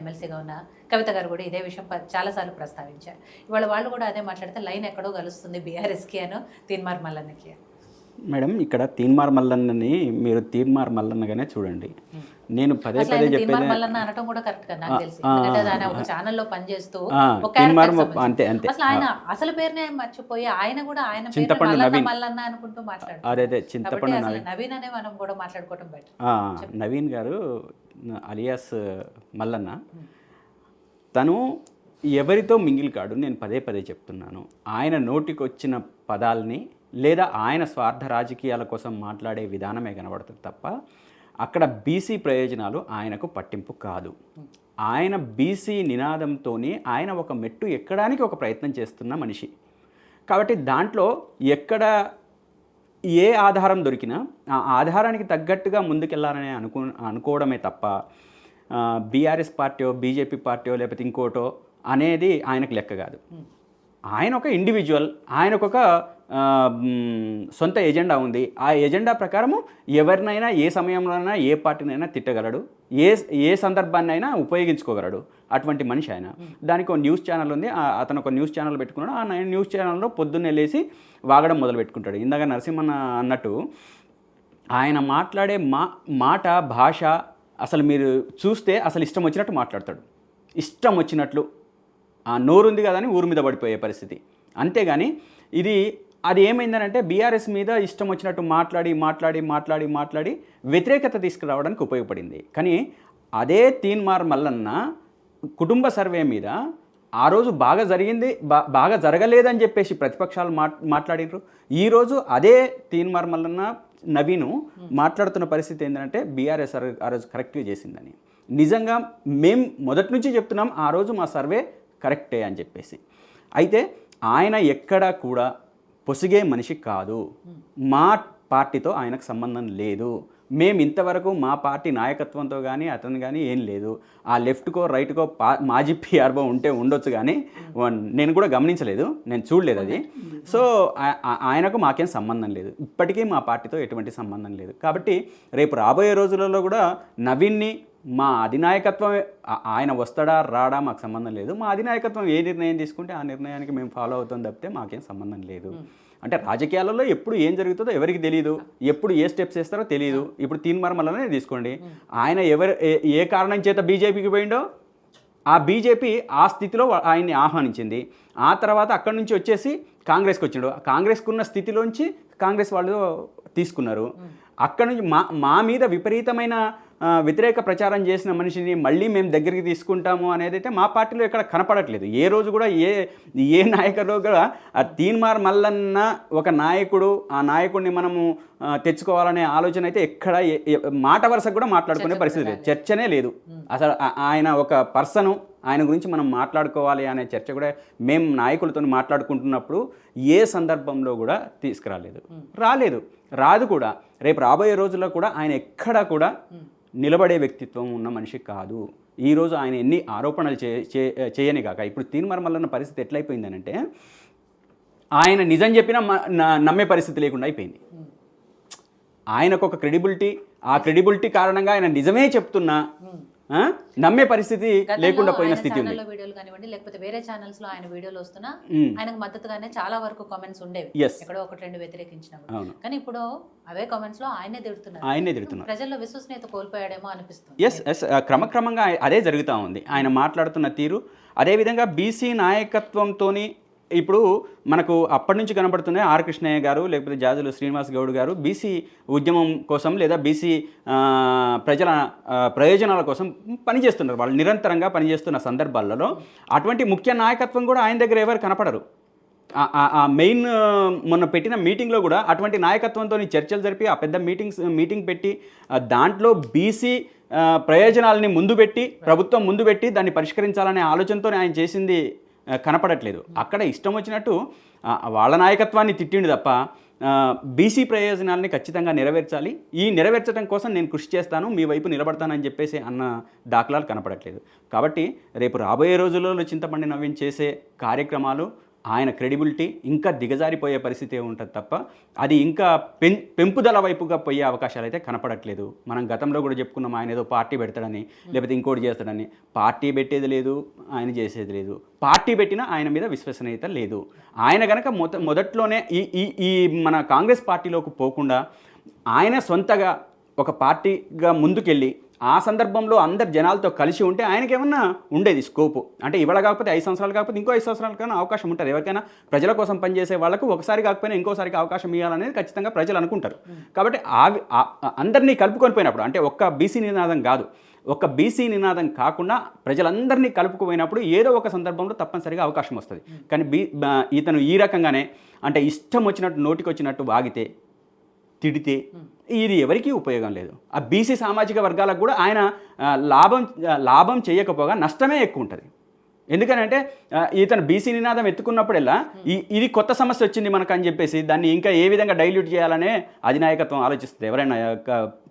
ఎమ్మెల్సీగా ఉన్న కవిత గారు కూడా ఇదే విషయం చాలాసార్లు ప్రస్తావించారు. ఇవాళ వాళ్ళు కూడా అదే మాట్లాడితే లైన్ ఎక్కడో కలుస్తుంది బీఆర్ఎస్కి అను తీన్మార్ మల్లన్నకి. మేడం ఇక్కడ తీన్మార్ మల్లన్నని మీరు తీన్మార్ మల్లన్నగానే చూడండి. నేను పదే పదే చెప్పేది మల్లన్న అనటం కూడా కరెక్ట్ కదా నాకు తెలిసి. ఎందుకంటే ఆయన ఒక ఛానల్లో పనిచేస్తూ ఒక అంతే అంతే అసలు ఆయన అసలు పేరునే మర్చిపోయి ఆయన కూడా ఆయన చింతపండు నవీన్ మల్లన్న అనుకుంటూ మాట్లాడారు. అదే చింతపండు నవీన్ అనే మనం కూడా మాట్లాడుకోవడం బెటర్. నవీన్ గారు అలియాస్ మల్లన్న తను ఎవరితో మింగిల్ కాడు. నేను పదే పదే చెప్తున్నాను. ఆయన నోటికి వచ్చిన పదాలని లేదా ఆయన స్వార్థ రాజకీయాల కోసం మాట్లాడే విధానమే కనబడుతుంది తప్ప అక్కడ బీసీ ప్రయోజనాలు ఆయనకు పట్టింపు కాదు. ఆయన బీసీ నినాదంతో ఆయన ఒక మెట్టు ఎక్కడానికి ఒక ప్రయత్నం చేస్తున్న మనిషి కాబట్టి దాంట్లో ఎక్కడ ఏ ఆధారం దొరికినా ఆ ఆధారానికి తగ్గట్టుగా ముందుకెళ్ళాలని అనుకోవడమే తప్ప బీఆర్ఎస్ పార్టీ బీజేపీ పార్టీ లేకపోతే ఇంకోటో అనేది ఆయనకు లెక్క కాదు. ఆయన ఒక ఇండివిజువల్, ఆయనకు ఒక సొంత ఎజెండా ఉంది. ఆ ఎజెండా ప్రకారము ఎవరినైనా ఏ సమయంలోనైనా ఏ పార్టీనైనా తిట్టగలడు, ఏ సందర్భాన్ని అయినా ఉపయోగించుకోగలడు. అటువంటి మనిషి ఆయన. దానికి ఒక న్యూస్ ఛానల్ ఉంది. అతను ఒక న్యూస్ ఛానల్ పెట్టుకున్నాడు. ఆ న్యూస్ ఛానల్లో పొద్దున్నే లేచి వాగడం మొదలు పెట్టుకుంటాడు. ఇందాక నరసింహన్న అన్నట్టు ఆయన మాట్లాడే మాట భాష అసలు మీరు చూస్తే అసలు ఇష్టం వచ్చినట్టు మాట్లాడతాడు. ఇష్టం వచ్చినట్లు నోరుంది కదా అని ఊరు మీద పడిపోయే పరిస్థితి. అంతేగాని అది ఏమైందనంటే బీఆర్ఎస్ మీద ఇష్టం వచ్చినట్టు మాట్లాడి వ్యతిరేకత తీసుకురావడానికి ఉపయోగపడింది. కానీ అదే తీన్మార్ మల్లన్న కుటుంబ సర్వే మీద ఆ రోజు బాగా జరగలేదని చెప్పేసి ప్రతిపక్షాలు మాట్లాడినారు. ఈరోజు అదే తీన్మార్ మల్లన్న నవీను మాట్లాడుతున్న పరిస్థితి ఏంటంటే బీఆర్ఎస్ ఆ రోజు కరెక్ట్గా చేసిందని. నిజంగా మేము మొదటి నుంచి చెప్తున్నాం ఆ రోజు మా సర్వే కరెక్టే అని చెప్పేసి. అయితే ఆయన ఎక్కడా కూడా పొసిగే మనిషి కాదు. మా పార్టీతో ఆయనకు సంబంధం లేదు. మేము ఇంతవరకు మా పార్టీ నాయకత్వంతో కానీ అతను కానీ ఏం లేదు. ఆ లెఫ్ట్కో రైట్కో మాజీ పిఆర్ఓ ఉండొచ్చు కానీ నేను కూడా గమనించలేదు, నేను చూడలేదు అది. సో ఆయనకు మాకేం సంబంధం లేదు. ఇప్పటికీ మా పార్టీతో ఎటువంటి సంబంధం లేదు. కాబట్టి రేపు రాబోయే రోజులలో కూడా నవీన్ని మా అధినాయకత్వం ఆయన వస్తాడా రాడా మాకు సంబంధం లేదు. మా అధినాయకత్వం ఏ నిర్ణయం తీసుకుంటే ఆ నిర్ణయానికి మేము ఫాలో అవుతాం తప్పితే మాకేం సంబంధం లేదు. అంటే రాజకీయాలలో ఎప్పుడు ఏం జరుగుతుందో ఎవరికి తెలియదు, ఎప్పుడు ఏ స్టెప్స్ వేస్తారో తెలియదు. ఇప్పుడు తీన్మార్ మల్లనే తీసుకోండి. ఆయన ఏ కారణం చేత బీజేపీకి పోయిండో ఆ బీజేపీ ఆ స్థితిలో ఆయన్ని ఆహ్వానించింది. ఆ తర్వాత అక్కడి నుంచి వచ్చేసి కాంగ్రెస్కి వచ్చిండు. కాంగ్రెస్కు ఉన్న స్థితిలోంచి కాంగ్రెస్ వాళ్ళు తీసుకున్నారు. అక్కడి నుంచి మా మీద విపరీతమైన వ్యతిరేక ప్రచారం చేసిన మనిషిని మళ్ళీ మేము దగ్గరికి తీసుకుంటాము అనేది అయితే మా పార్టీలో ఎక్కడ కనపడట్లేదు. ఏ రోజు కూడా ఏ నాయకుడు కూడా తీన్మార్ మల్లన్న ఒక నాయకుడు, ఆ నాయకుడిని మనము తెచ్చుకోవాలనే ఆలోచన అయితే ఎక్కడ మాట వరుసకు కూడా మాట్లాడుకునే పరిస్థితి లేదు. చర్చనే లేదు అసలు. ఆయన ఒక పర్సను, ఆయన గురించి మనం మాట్లాడుకోవాలి అనే చర్చ కూడా మేము నాయకులతో మాట్లాడుకుంటున్నప్పుడు ఏ సందర్భంలో కూడా రాదు కూడా. రేపు రాబోయే రోజుల్లో కూడా ఆయన ఎక్కడా కూడా నిలబడే వ్యక్తిత్వం ఉన్న మనిషి కాదు. ఈరోజు ఆయన ఎన్ని ఆరోపణలు చేయని కాక ఇప్పుడు తీన్మార్ మల్లన్న పరిస్థితి ఎట్లయిపోయిందనంటే ఆయన నిజం చెప్పినా నమ్మే పరిస్థితి లేకుండా అయిపోయింది. ఆయనకు ఒక క్రెడిబిలిటీ, ఆ క్రెడిబిలిటీ కారణంగా ఆయన నిజమే చెప్తున్నా నమ్మే పరిస్థితి లేకుండా పోయిన స్థితి ఉంది. వీడియోలు కానివ్వండి లేకపోతే వేరే ఛానల్స్ లో ఆయన వీడియోలు వస్తున్నా ఆయనకు మద్దతుగానే చాలా వరకు కామెంట్స్ ఉండేవి. ఎక్కడో ఒకటి రెండు వ్యతిరేకించినప్పుడు. కానీ ఇప్పుడు అవే కామెంట్స్ లో ఆయనే తిడుతున్నారు. ప్రజల్లో విశ్వసనీయత కోల్పోయాడేమో అనిపిస్తుంది. ఎస్ క్రమక్రమంగా అదే జరుగుతూ ఉంది. ఆయన మాట్లాడుతున్న తీరు అదేవిధంగా బీసీ నాయకత్వంతోని ఇప్పుడు మనకు అప్పటి నుంచి కనబడుతున్నాయి. ఆర్ కృష్ణయ్య గారు లేకపోతే జాజుల శ్రీనివాస్ గౌడ్ గారు బీసీ ఉద్యమం కోసం లేదా బీసీ ప్రజల ప్రయోజనాల కోసం పనిచేస్తున్నారు. వాళ్ళు నిరంతరంగా పనిచేస్తున్న సందర్భాలలో అటువంటి ముఖ్య నాయకత్వం కూడా ఆయన దగ్గర ఎవరు కనపడరు. మెయిన్ మొన్న పెట్టిన మీటింగ్లో కూడా అటువంటి నాయకత్వంతో చర్చలు జరిపి ఆ పెద్ద మీటింగ్ పెట్టి దాంట్లో బీసీ ప్రయోజనాలని ప్రభుత్వం ముందు పెట్టి దాన్ని పరిష్కరించాలనే ఆలోచనతో ఆయన చేసింది కనపడట్లేదు. అక్కడ ఇష్టం వచ్చినట్టు వాళ్ళ నాయకత్వాన్ని తిట్టిండు తప్ప బీసీ ప్రయోజనాలని ఖచ్చితంగా నెరవేర్చాలి, ఈ నెరవేర్చడం కోసం నేను కృషి చేస్తాను, మీ వైపు నిలబడతానని చెప్పేసి అన్న దాఖలాలు కనపడట్లేదు. కాబట్టి రేపు రాబోయే రోజుల్లో చింతపండు నవీన్ చేసే కార్యక్రమాలు ఆయన క్రెడిబిలిటీ ఇంకా దిగజారిపోయే పరిస్థితి ఉంటుంది తప్ప అది ఇంకా పెంపుదల వైపుగా పోయే అవకాశాలు అయితే కనపడట్లేదు. మనం గతంలో కూడా చెప్పుకున్నాం, ఆయన ఏదో పార్టీ పెడతాడని లేకపోతే ఇంకోటి చేస్తాడని. పార్టీ పెట్టేది లేదు, ఆయన చేసేది లేదు. పార్టీ పెట్టినా ఆయన మీద విశ్వసనీయత లేదు. ఆయన కనుక మొదట్లోనే ఈ మన కాంగ్రెస్ పార్టీలోకి పోకుండా ఆయన సొంతగా ఒక పార్టీగా ముందుకెళ్ళి ఆ సందర్భంలో అందరు జనాలతో కలిసి ఉంటే ఆయనకి ఏమన్నా ఉండేది స్కోపు. అంటే ఇవాళ కాకపోతే 5 సంవత్సరాలు కాకపోతే ఇంకో 5 సంవత్సరాలకైనా అవకాశం ఉంటుంది. ఎవరికైనా ప్రజల కోసం పనిచేసే వాళ్ళకు ఒకసారి కాకపోయినా ఇంకోసారికి అవకాశం ఇవ్వాలనేది ఖచ్చితంగా ప్రజలు అనుకుంటారు. కాబట్టి అందరినీ కలుపుకొని పోయినప్పుడు, అంటే ఒక్క బీసీ నినాదం కాదు, ఒక్క బీసీ నినాదం కాకుండా ప్రజలందరినీ కలుపుకుపోయినప్పుడు ఏదో ఒక సందర్భంలో తప్పనిసరిగా అవకాశం వస్తుంది. కానీ ఇతను ఈ రకంగానే అంటే ఇష్టం వచ్చినట్టు నోటికి వచ్చినట్టు వాగితే తిడితే ఇది ఎవరికీ ఉపయోగం లేదు. ఆ బీసీ సామాజిక వర్గాలకు కూడా ఆయన లాభం చేయకపోగా నష్టమే ఎక్కువ ఉంటుంది. ఎందుకనంటే ఇతను బీసీ నినాదం ఎత్తుకున్నప్పుడల్లా ఇది కొత్త సమస్య వచ్చింది మనకు అని చెప్పేసి దాన్ని ఇంకా ఏ విధంగా డైల్యూట్ చేయాలనే అధినాయకత్వం ఆలోచిస్తుంది. ఎవరైనా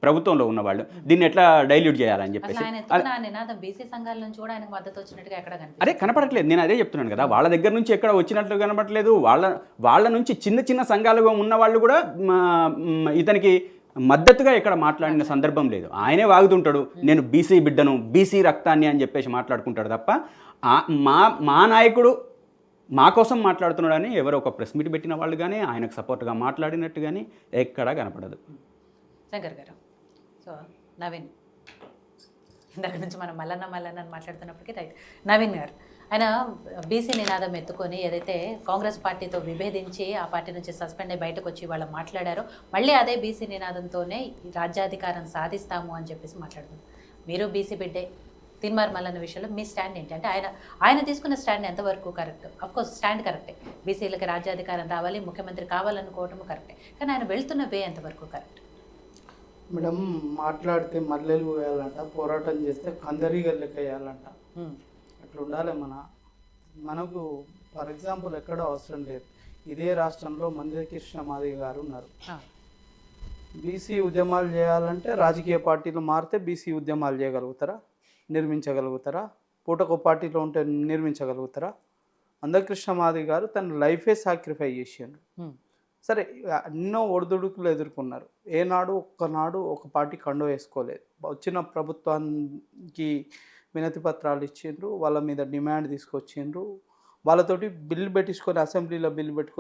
ప్రభుత్వంలో ఉన్నవాళ్ళు దీన్ని ఎట్లా డైల్యూట్ చేయాలని చెప్పేసి అదే కనపడట్లేదు. నేను అదే చెప్తున్నాను కదా, వాళ్ళ దగ్గర నుంచి ఎక్కడ వచ్చినట్లు కనపడట్లేదు. వాళ్ళ నుంచి చిన్న సంఘాలుగా ఉన్న వాళ్ళు కూడా ఇతనికి మద్దతుగా ఇక్కడ మాట్లాడిన సందర్భం లేదు. ఆయనే వాగుతుంటాడు, నేను బీసీ బిడ్డను, బీసీ రక్తాన్ని అని చెప్పేసి మాట్లాడుకుంటాడు తప్ప మా నాయకుడు మా కోసం మాట్లాడుతున్నాడని ఎవరో ఒక ప్రెస్ మీట్ పెట్టిన వాళ్ళు కానీ ఆయనకు సపోర్ట్గా మాట్లాడినట్టు కానీ ఎక్కడా కనపడదు. శంకర్ గారు, సో నవీన్, దాని నుంచి మనం మల్లన్న మాట్లాడుతున్నప్పటికీ రైట్. నవీన్ గారు, ఆయన బీసీ నినాదం ఎత్తుకొని ఏదైతే కాంగ్రెస్ పార్టీతో విభేదించి ఆ పార్టీ నుంచి సస్పెండ్ అయ్యి బయటకు వచ్చి వాళ్ళు మాట్లాడారో, మళ్ళీ అదే బీసీ నినాదంతోనే రాజ్యాధికారం సాధిస్తాము అని చెప్పేసి మాట్లాడుతున్నారు. మీరు బీసీ బిడ్డే, తీన్మార్ మల్లన్న విషయంలో మీ స్టాండ్ ఏంటి? అంటే ఆయన తీసుకున్న స్టాండ్ ఎంతవరకు కరెక్ట్? అఫ్కోర్స్ స్టాండ్ కరెక్టే, బీసీలకి రాజ్యాధికారం రావాలి, ముఖ్యమంత్రి కావాలనుకోవటం కరెక్టే, కానీ ఆయన వెళ్తున్న వే ఎంతవరకు కరెక్ట్? మేడం, మాట్లాడితే మల్లెలు వేయాలంట, పోరాటం చేస్తే కందరీగల్లెక్క వేయాలంట. అట్లా ఉండాలి. మనకు ఫర్ ఎగ్జాంపుల్ ఎక్కడో అవసరం లేదు. ఇదే రాష్ట్రంలో మందకృష్ణ మాదిగ గారు ఉన్నారు. బీసీ ఉద్యమాలు చేయాలంటే రాజకీయ పార్టీలు మారితే బీసీ ఉద్యమాలు చేయగలుగుతారా? నిర్మించగలుగుతారా? పూటకో పార్టీలో ఉంటే నిర్మించగలుగుతారా? మందకృష్ణ మాదిగ గారు తన లైఫే సాక్రిఫై చేసిండ్రు. సరే, ఎన్నో ఒడిదుడుకులు ఎదుర్కొన్నారు. ఒక్కనాడు ఒక పార్టీ కండో వేసుకోలేదు. వచ్చిన ప్రభుత్వానికి వినతి పత్రాలు ఇచ్చిండ్రు, వాళ్ళ మీద డిమాండ్ తీసుకొచ్చిండ్రు, వాళ్ళతోటి బిల్లు పెట్టించుకొని అసెంబ్లీలో బిల్లు పెట్టుకొని